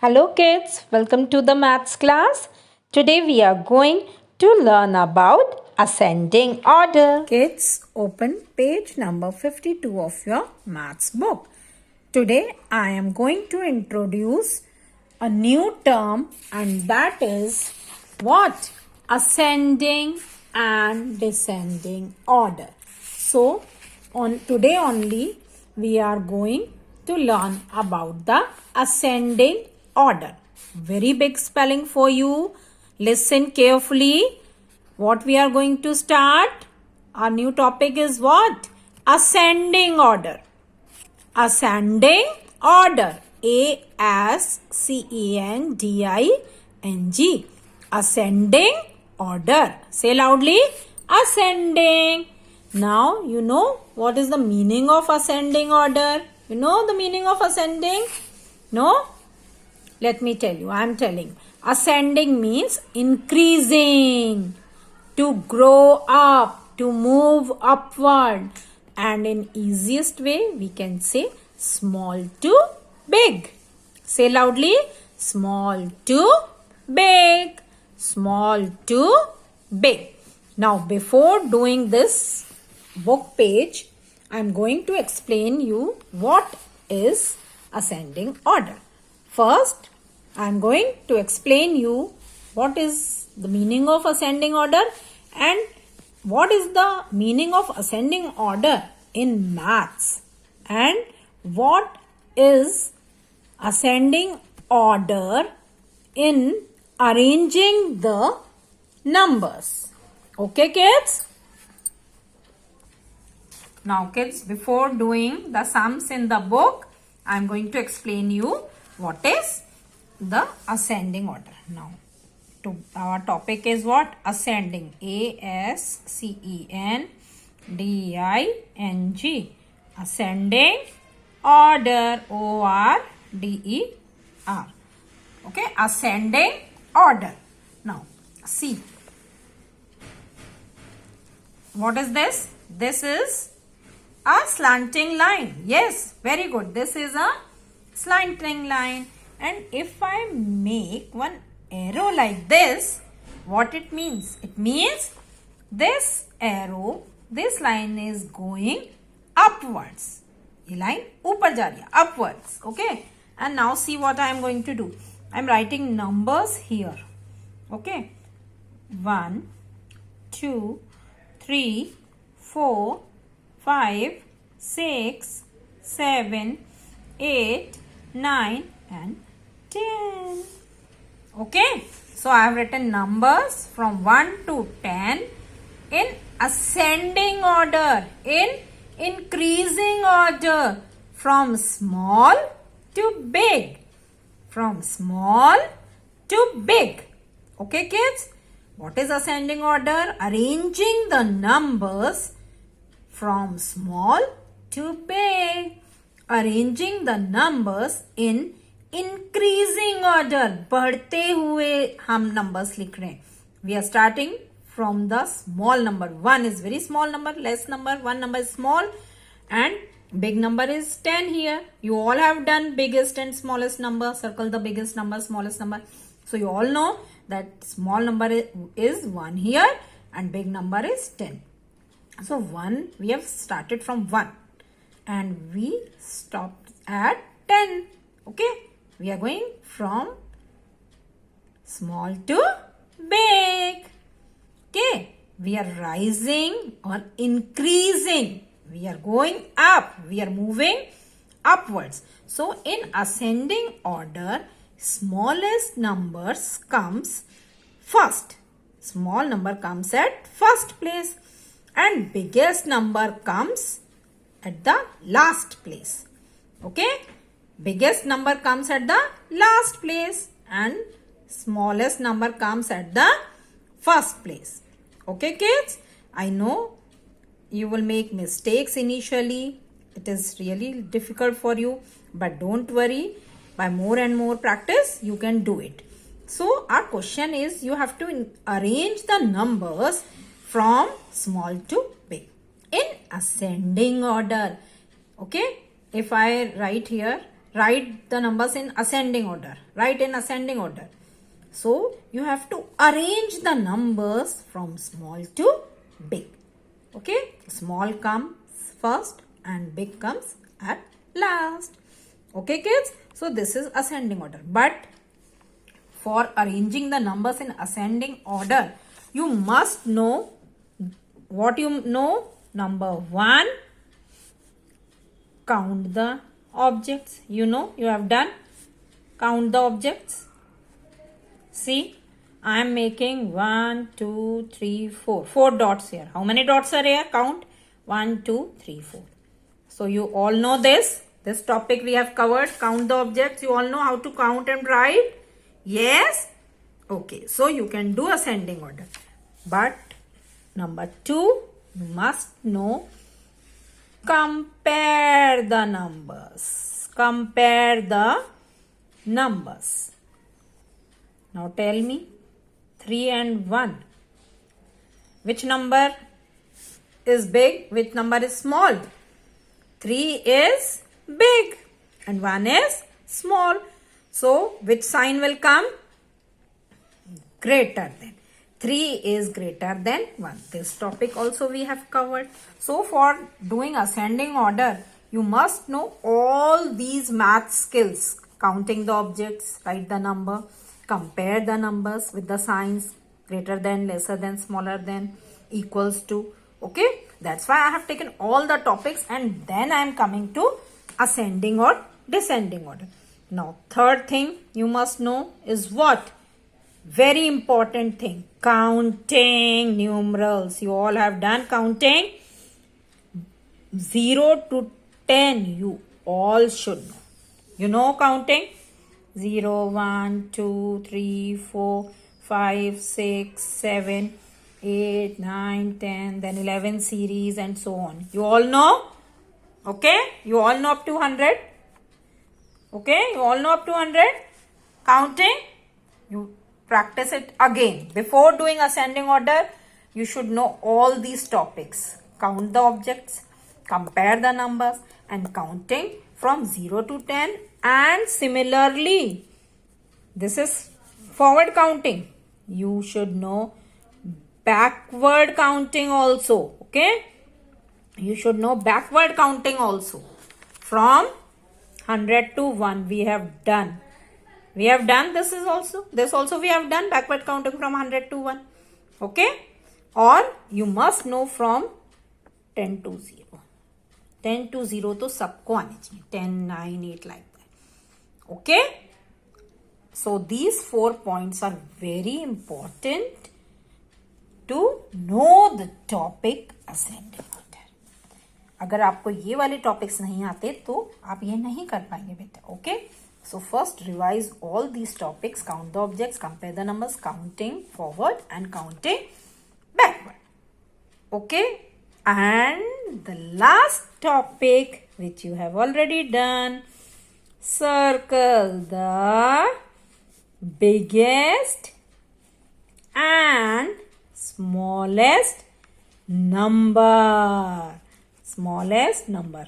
Hello kids, welcome to the maths class. Today we are going to learn about ascending order. Kids, open page number 52 of your maths book. Today I am going to introduce a new term, and that is what? Ascending and descending order. So on today only we are going to learn about the ascending order. Very big spelling for you. Listen carefully. What we are going to start? Our new topic is what? Ascending order. Ascending order. ASCENDING. Ascending order. Say loudly. Ascending. Now you know what is the meaning of ascending order. You know the meaning of ascending? No? Let me tell you. I am telling. Ascending means increasing, to grow up, to move upward. And in easiest way, we can say small to big. Say loudly, small to big, small to big. Now, before doing this book page, I am going to explain you what is ascending order. First, I am going to explain you what is the meaning of ascending order and what is the meaning of ascending order in maths and what is ascending order in arranging the numbers. Okay, kids? Now, kids, before doing the sums in the book, I am going to explain you what is the ascending order. Now, our topic is what? Ascending. ASCENDING. Ascending order. ORDER. Okay, ascending order. Now, see. What is this? This is a slanting line. Yes, very good. This is a slanting line. And if I make one arrow like this, what it means? It means this arrow, this line is going upwards. This line upar ja rahi hai, upwards. Okay. And now see what I am going to do. I am writing numbers here. Okay. 1, 2, 3, 4, 5, 6, 7, 8, 9 and 10. Okay. So I have written numbers from 1 to 10 in ascending order, in increasing order, from small to big. From small to big. Okay, kids? What is ascending order? Arranging the numbers from small to big. Arranging the numbers in increasing order. बढ़ते हुए हम numbers लिख रहे हैं. We are starting from the small number. 1 is very small number, less number. 1 number is small and big number is 10 here. You all have done biggest and smallest number. Circle the biggest number, smallest number. So you all know that small number is 1 here and big number is 10. So 1, we have started from 1 and we stopped at 10. Okay. We are going from small to big. Okay. We are rising or increasing. We are going up. We are moving upwards. So in ascending order, smallest numbers comes first. Small number comes at first place and biggest number comes at the last place. Okay. Biggest number comes at the last place and smallest number comes at the first place. Okay, kids? I know you will make mistakes initially. It is really difficult for you, but don't worry. By more and more practice, you can do it. So, our question is you have to arrange the numbers from small to big in ascending order. Okay? If I write here, write the numbers in ascending order. Write in ascending order. So you have to arrange the numbers from small to big. Okay, small comes first and big comes at last. Okay kids, so this is ascending order. But for arranging the numbers in ascending order, you must know what you know. Number 1, count the objects. You know, you have done. Count the objects. See, I am making 1, 2, 3, 4. 4 dots here. How many dots are here? Count. 1, 2, 3, 4. So you all know this. This topic we have covered. Count the objects. You all know how to count and write. Yes? Okay. So you can do ascending order. But number 2, you must know. Compare the numbers. Compare the numbers. Now tell me, 3 and 1. Which number is big? Which number is small? 3 is big and 1 is small. So, which sign will come? Greater than. 3 is greater than 1. This topic also we have covered. So, for doing ascending order, you must know all these math skills. Counting the objects, write the number, compare the numbers with the signs greater than, lesser than, smaller than, equals to. Okay, that's why I have taken all the topics and then I am coming to ascending or descending order. Now, third thing you must know is what? Very important thing, counting numerals. You all have done counting. 0 to 10 you all should know. You know counting? 0, 1, 2, 3, 4, 5, 6, 7, 8, 9, 10, then 11 series and so on. You all know? Okay? You all know up to 100? Okay? You all know up to 100? Counting? You practice it again. Before doing ascending order, you should know all these topics. Count the objects, compare the numbers and counting from 0 to 10. And similarly, this is forward counting. You should know backward counting also. Okay? You should know backward counting also. From 100 to 1 we have done. We have done this also we have done backward counting from 100 to 1. Okay? Or you must know from 10 to 0. 10 to 0 तो सबको आने चाहिए. 10, 9, 8 like that. Okay? So these 4 points are very important to know the topic ascending order. अगर आपको ये वाले topics नहीं आते तो आप ये नहीं कर पाएंगे बेटा. Okay? So first revise all these topics. Count the objects, compare the numbers, counting forward and counting backward. Okay? And the last topic which you have already done, circle the biggest and smallest number. Smallest number.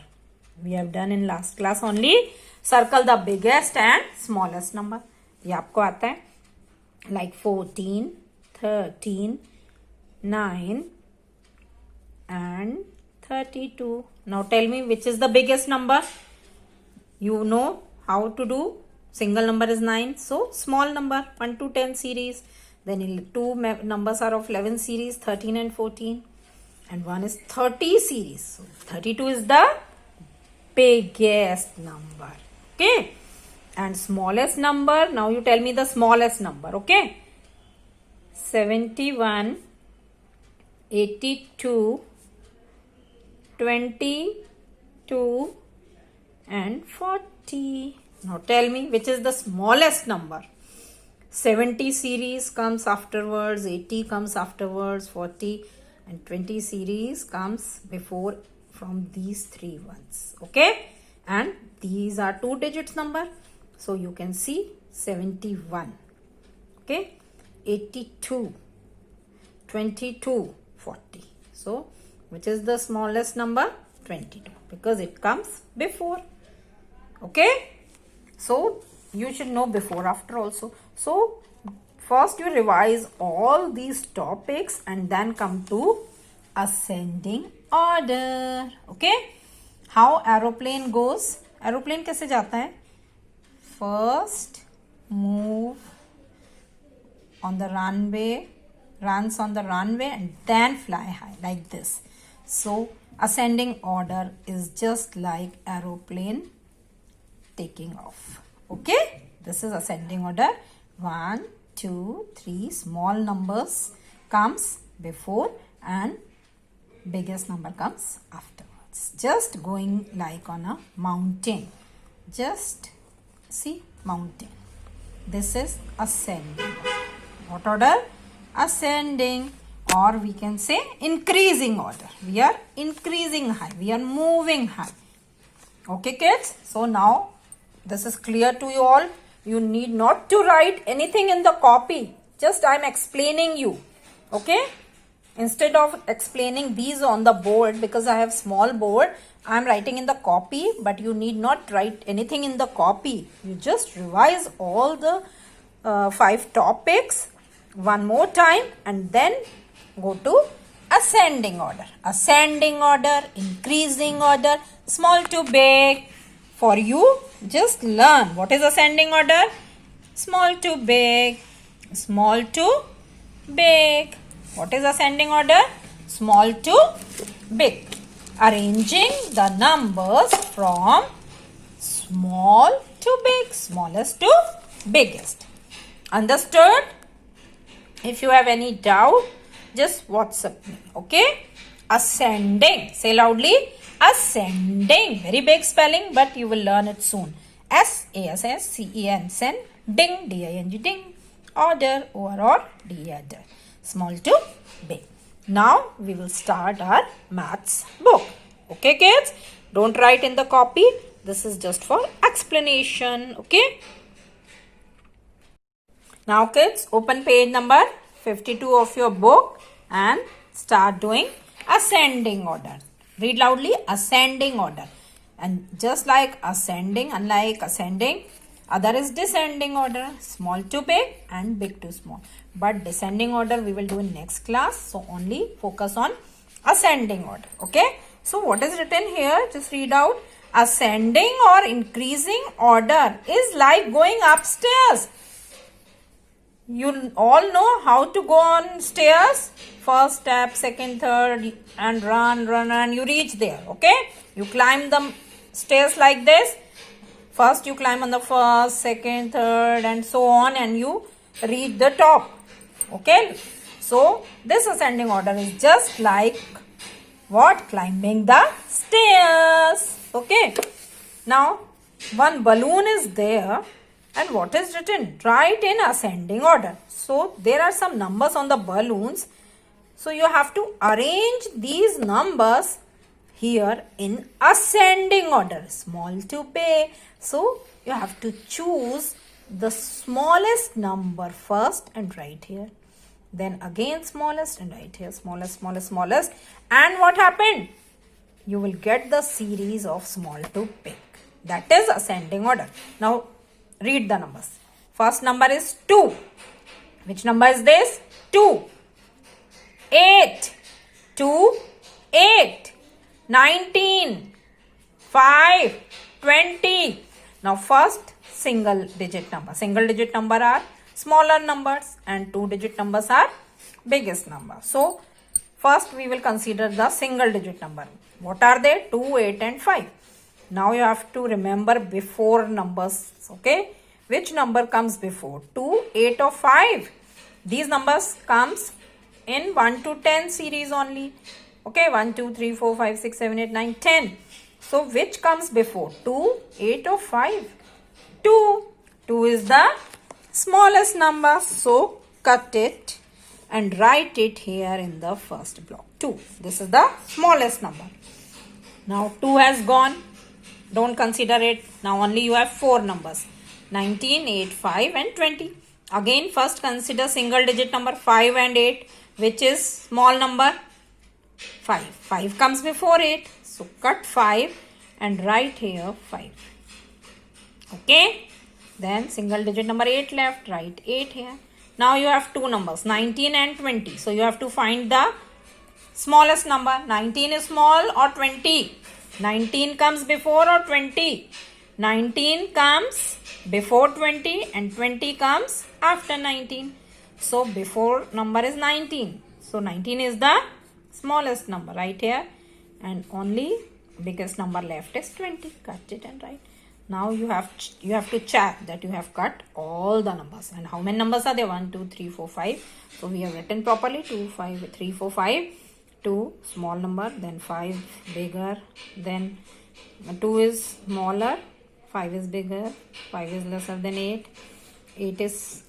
We have done in last class only. Circle the biggest and smallest number. ये आपको आता है. Like 14, 13, 9 and 32. Now tell me which is the biggest number. You know how to do. Single number is 9. So small number 1 to 10 series. Then two numbers are of 11 series, 13 and 14. And one is 30 series. So 32 is the biggest number. Okay. And smallest number. Now you tell me the smallest number. Okay. 71, 82, 22 and 40. Now tell me which is the smallest number. 70 series comes afterwards, 80 comes afterwards, 40 and 20 series comes before from these three ones. Okay? And these are 2 digits number. So you can see 71. Okay? 82, 22, 40. So which is the smallest number? 22, because it comes before. Okay? So you should know before after also. So first you revise all these topics and then come to ascending order. Okay, how aeroplane goes? Aeroplane कैसे जाता है? First move on the runway, runs on the runway and then fly high like this. So ascending order is just like aeroplane taking off. Okay, this is ascending order. 1, 2, 3, small numbers comes before and biggest number comes afterwards. Just going like on a mountain. Just see mountain. This is ascending. What order? Ascending, or we can say increasing order. We are increasing high. We are moving high. Okay, kids? So now this is clear to you all. You need not to write anything in the copy. Just I am explaining you. Okay? Instead of explaining these on the board, because I have small board, I am writing in the copy, but you need not write anything in the copy. You just revise all the 5 topics one more time and then go to ascending order. Ascending order, increasing order, small to big. For you, just learn what is ascending order. Small to big, small to big. What is ascending order? Small to big. Arranging the numbers from small to big, smallest to biggest. Understood? If you have any doubt, just WhatsApp me. Okay? Ascending. Say loudly. Ascending. Very big spelling, but you will learn it soon. S-A-S-S-C-E-N. Sen. Ding. D-I-N-G. Ding. Order. O-R-O. D-order. Small to big. Now we will start our maths book. Okay, kids? Don't write in the copy. This is just for explanation. Okay? Now, kids, open page number 52 of your book and start doing ascending order. Read loudly, ascending order. And just like ascending, unlike ascending, other is descending order, small to big and big to small. But descending order we will do in next class. So only focus on ascending order. Okay. So what is written here? Just read out. Ascending or increasing order is like going upstairs. You all know how to go on stairs. First step, second, third, and run, and you reach there. Okay. You climb the stairs like this. First you climb on the first, second, third, and so on, and you reach the top. Okay. So this ascending order is just like what? Climbing the stairs. Okay. Now one balloon is there. And what is written? Write in ascending order. So there are some numbers on the balloons. So you have to arrange these numbers here in ascending order. Small to big. So you have to choose the smallest number first and write here. Then again smallest and write here. Smallest, smallest, smallest. And what happened? You will get the series of small to big. That is ascending order. Now read the numbers. First number is 2. Which number is this? 2. 8. 2. 8. 19. 5. 20. Now first single digit number. Single digit number are smaller numbers and 2-digit numbers are biggest number. So first we will consider the single digit number. What are they? 2, 8 and 5. Now you have to remember before numbers. Okay. Which number comes before? 2, 8 or 5? These numbers comes in 1 to 10 series only. Okay. 1, 2, 3, 4, 5, 6, 7, 8, 9, 10. So which comes before? 2, 8 or 5? 2. 2 is the smallest number. So cut it and write it here in the first block. 2. This is the smallest number. Now 2 has gone. Don't consider it. Now only you have 4 numbers. 19, 8, 5 and 20. Again first consider single digit number 5 and 8, which is small number 5. 5 comes before 8. So cut 5 and write here 5. Okay. Then single digit number 8 left. Write 8 here. Now you have two numbers, 19 and 20. So you have to find the smallest number. 19 is small or 20? 19 comes before or 20? 19 comes before 20 and 20 comes after 19. So before number is 19. So 19 is the smallest number right here. And only biggest number left is 20. Cut it and write. Now you have to check that you have cut all the numbers. And how many numbers are there? 1, 2, 3, 4, 5. So we have written properly 2, 5, 3, 4, 5. 2 small number, then 5 bigger, then 2 is smaller, 5 is bigger, 5 is lesser than 8, 8 is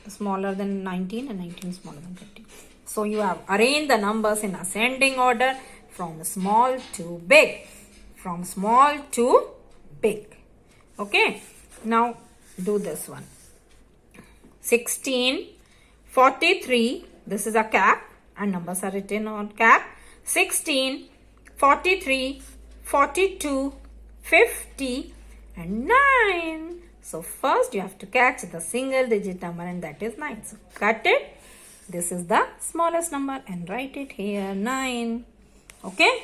smaller than 19 and 19 is smaller than 20. So you have arranged the numbers in ascending order from small to big. From small to big. Okay. Now do this one. 16, 43. This is a cap and numbers are written on cap. 16, 43, 42, 50 and 9. So first you have to catch the single digit number and that is 9. So cut it. This is the smallest number and write it here 9. Okay.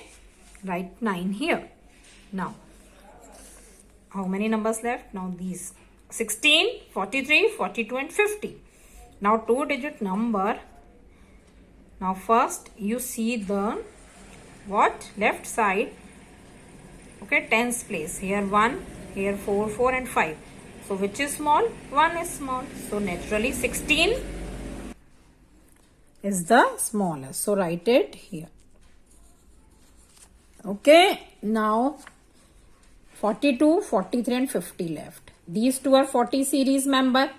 Write 9 here. Now how many numbers left? Now these 16, 43, 42 and 50. Now two digit number. Now first you see the what? Left side. Okay, tens place. Here 1, here 4, 4 and 5. So which is small? 1 is small. So naturally 16 is the smallest. So write it here. Okay, now 42, 43 and 50 left. These two are 40 series member.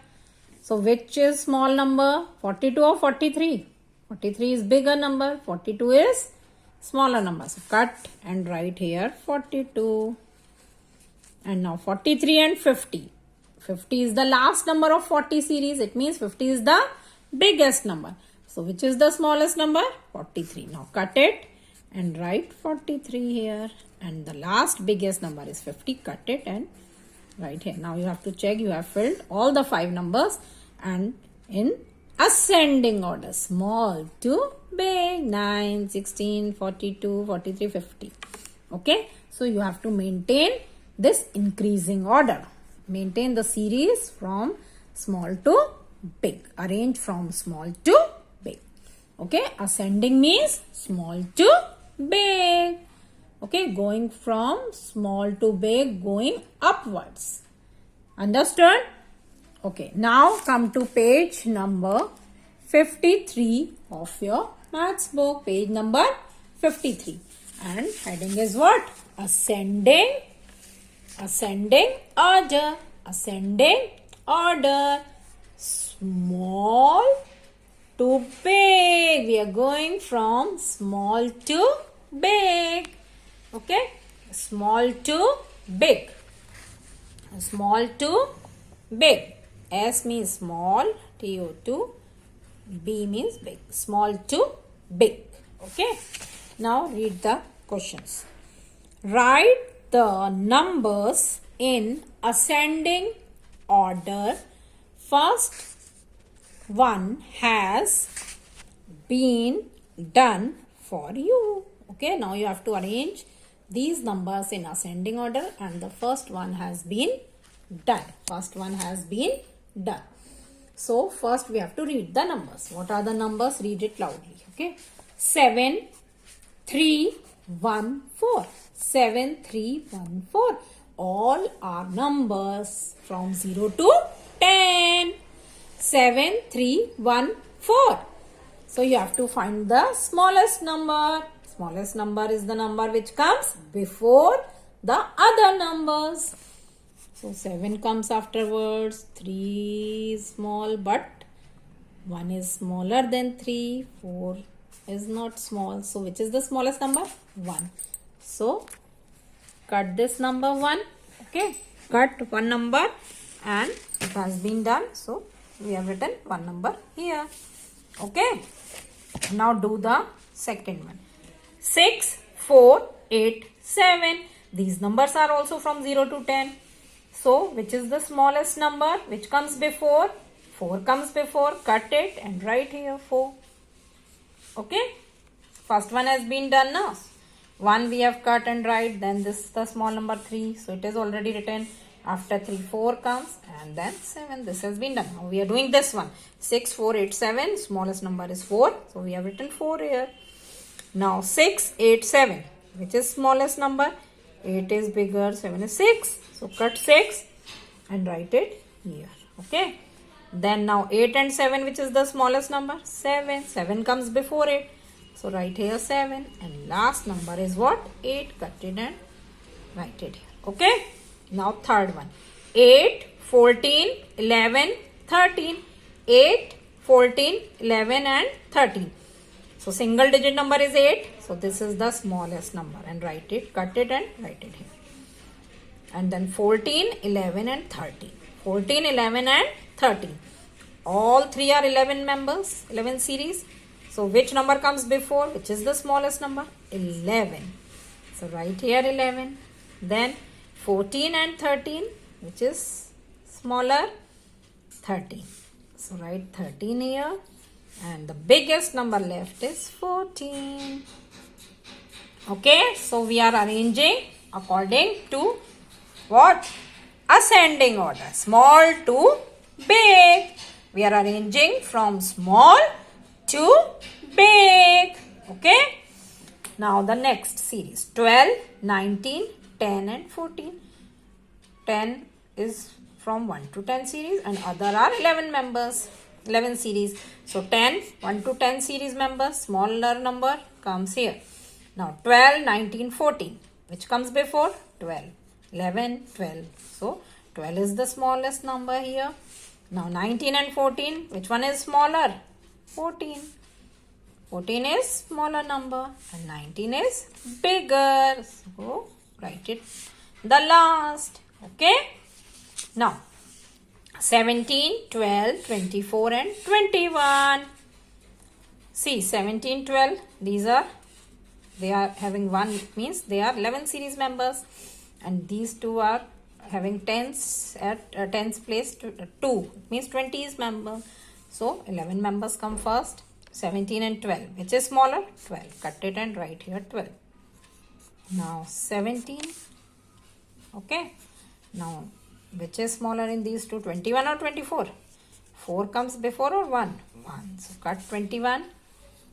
So which is small number? 42 or 43? 43 is bigger number. 42 is smaller number. So cut and write here 42. And now 43 and 50. 50 is the last number of 40 series. It means 50 is the biggest number. So which is the smallest number? 43. Now cut it and write 43 here. And the last biggest number is 50. Cut it and write here. Now you have to check you have filled all the 5 numbers and in ascending order. Small to big. 9, 16, 42, 43, 50. Okay. So you have to maintain this increasing order. Maintain the series from small to big. Arrange from small to big. Okay. Ascending means small to big. Okay. Going from small to big, going upwards. Understood? Okay. Now come to page number 53 of your maths book. Page number 53. And heading is what? Ascending order. Ascending order. Small to big. We are going from small to big. Okay. Small to big. Small to big. S means small. TO2. B means big. Small to big. Okay. Now read the questions. Write the numbers in ascending order. First one has been done for you. Okay. Now you have to arrange these numbers in ascending order and the first one has been done. First one has been done. So first we have to read the numbers. What are the numbers? Read it loudly. Okay. 7, 3, 1, 4. 7, 3, 1, 4. All are numbers from 0 to 10. 7, 3, 1, 4. So you have to find the smallest number. Smallest number is the number which comes before the other numbers. So 7 comes afterwards. 3 is small but 1 is smaller than 3. 4 is not small. So which is the smallest number? 1. So cut this number 1. Okay. Cut one number and it has been done. So we have written one number here. Okay. Now do the second one. 6, 4, 8, 7. These numbers are also from 0 to 10. So which is the smallest number? Which comes before? 4 comes before. Cut it and write here 4. Okay. First one has been done now. 1 we have cut and write. Then this is the small number 3. So it is already written. After 3, 4 comes and then 7. This has been done. Now we are doing this one. 6, 4, 8, 7. Smallest number is 4. So we have written 4 here. Now 6, 8, 7. Which is smallest number? 8 is bigger. 7 is 6. So cut 6 and write it here. Okay. Then now 8 and 7. Which is the smallest number? 7. 7 comes before 8. So write here 7. And last number is what? 8. Cut it and write it here. Okay. Now third one. 8, 14, 11, 13. 8, 14, 11 and 13. So single digit number is 8. So this is the smallest number and write it, cut it and write it here. And then 14, 11 and 13. 14, 11 and 13. All three are 11 members, 11 series. So which number comes before? Which is the smallest number? 11. So write here 11. Then 14 and 13, which is smaller? 13. So write 13 here. And the biggest number left is 14. Okay, so we are arranging according to what? Ascending order. Small to big. We are arranging from small to big. Okay. Now the next series. 12, 19, 10 and 14. 10 is from 1 to 10 series and other are 11 members. 11 series. So 10, 1 to 10 series members, smaller number comes here. Now 12, 19, 14. Which comes before? 12. 11, 12. So 12 is the smallest number here. Now 19 and 14. Which one is smaller? 14. 14 is smaller number and 19 is bigger. So write it the last. Okay. Now 17, 12, 24 and 21. See 17, 12. They are having 1 means they are 11 series members. And these two are having tens at tens place to 2. Means 20 is member. So 11 members come first. 17 and 12. Which is smaller? 12. Cut it and write here 12. Now 17. Okay. Now which is smaller in these two? 21 or 24? 4 comes before or 1? 1. So cut 21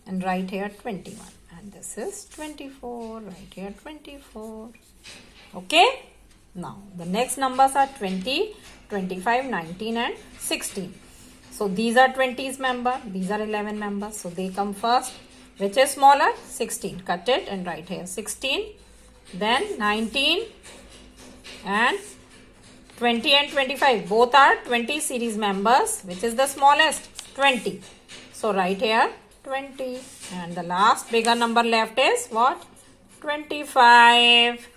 and write here 21. And this is 24. Write here 24. Okay. Now the next numbers are 20, 25, 19 and 16. So these are 20's member. These are 11 members. So they come first. Which is smaller? 16. Cut it and write here 16. Then 19 and 20 and 25. Both are 20 series members. Which is the smallest? 20. So write here 20. And the last bigger number left is what? 25.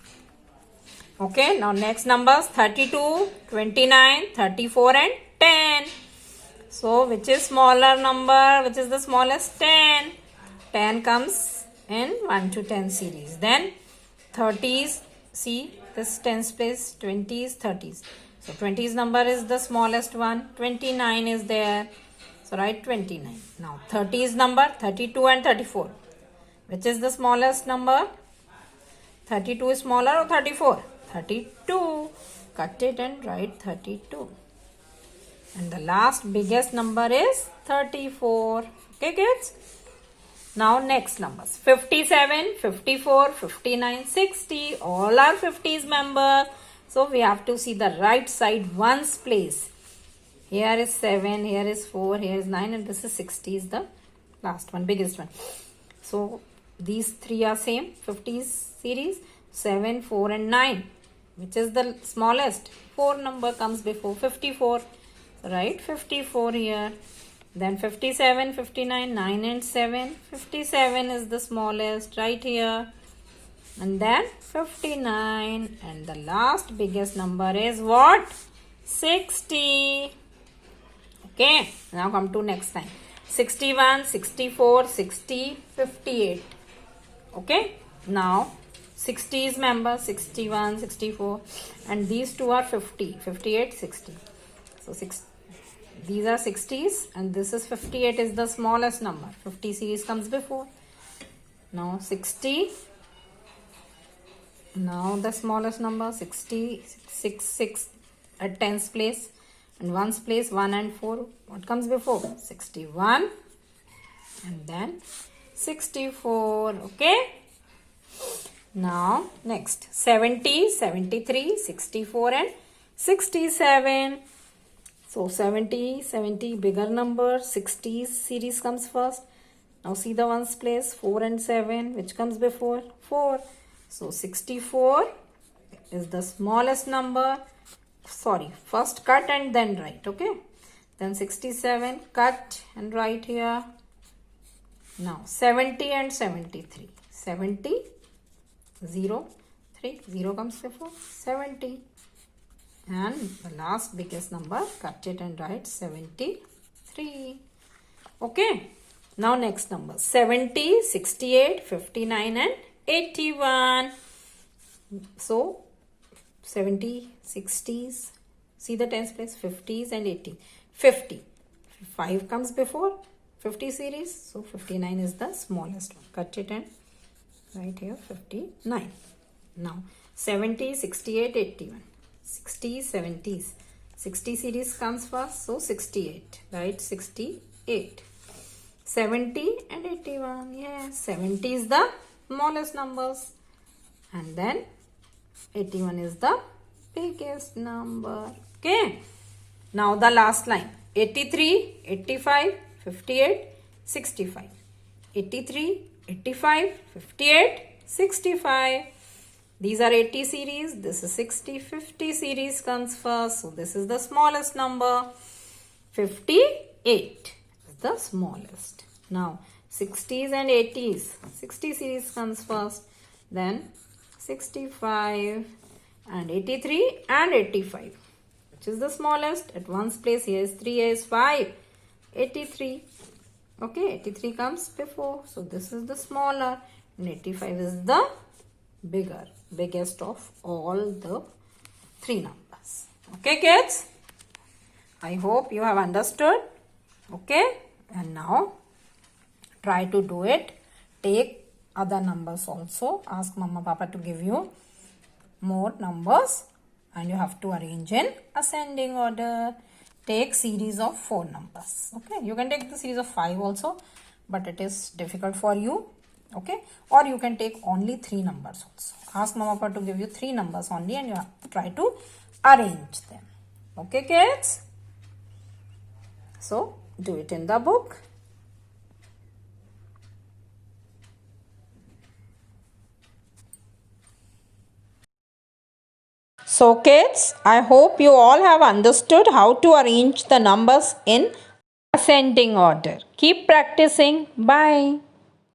Okay. Now next numbers 32, 29, 34 and 10. So which is smaller number? Which is the smallest? 10. 10 comes in 1 to 10 series. Then 30s. See this 10's place, 20s, 30s. So 20's number is the smallest one. 29 is there. So write 29. Now 30's number 32 and 34. Which is the smallest number? 32 is smaller or 34? 32. Cut it and write 32. And the last biggest number is 34. Okay kids? Now next numbers. 57, 54, 59, 60. All are 50's members. So we have to see the right side ones place. Here is 7, here is 4, here is 9 and this is 60 is the last one, biggest one. So these three are same, 50's series, 7, 4 and 9. Which is the smallest? 4 number comes before 54. So write 54 here. Then 57, 59, 9 and 7. 57 is the smallest right here. And then 59. And the last biggest number is what? 60. Okay. Now come to next line. 61, 64, 60, 58. Okay. Now 60s member, 61, 64, and these two are 50, 58, 60. So these are 60s and this is 58 is the smallest number. 50 series comes before. Now 60. Now the smallest number 60, 6 at tens place and ones place 1 and 4. What comes before? 61 and then 64. Okay. Now next 70, 73, 64 and 67. So 70 bigger number, 60s series comes first. Now see the ones place 4 and 7, which comes before? 4. So 64 is the smallest number. Sorry, first cut and then write. Okay. Then 67 cut and write here. Now 70 and 73. 70 0 3 0 comes before 70. And the last biggest number, cut it and write 73. Okay. Now next number 70, 68, 59 and 81. So 70, 60s, see the tens place, 50s and 80. 50. 5 comes before 50 series. So 59 is the smallest one. Cut it and write here 59. Now 70, 68, 81. 60s, 70s. 60 series comes first, so 68. Right, 68. 70 and 81. Yes, 70 is the smallest numbers. And then 81 is the biggest number. Okay. Now the last line. 83, 85, 58, 65. 83, 85, 58, 65. These are 80 series. This is 60. 50 series comes first. So this is the smallest number. 58 is the smallest. Now 60s and 80s. 60 series comes first. Then 65 and 83 and 85. Which is the smallest? At one's place here is 3, here is 5. 83. Okay, 83 comes before. So this is the smaller. And 85 is the biggest of all the 3 numbers. Okay, kids? I hope you have understood. Okay? And now try to do it. Take other numbers also. Ask Mama Papa to give you more numbers. And you have to arrange in ascending order. Take series of 4 numbers. Okay? You can take the series of 5 also. But it is difficult for you. Okay, or you can take only 3 numbers also. Ask Mama Papa to give you 3 numbers only and you have to try to arrange them. Okay, kids? So, do it in the book. So kids, I hope you all have understood how to arrange the numbers in ascending order. Keep practicing. Bye.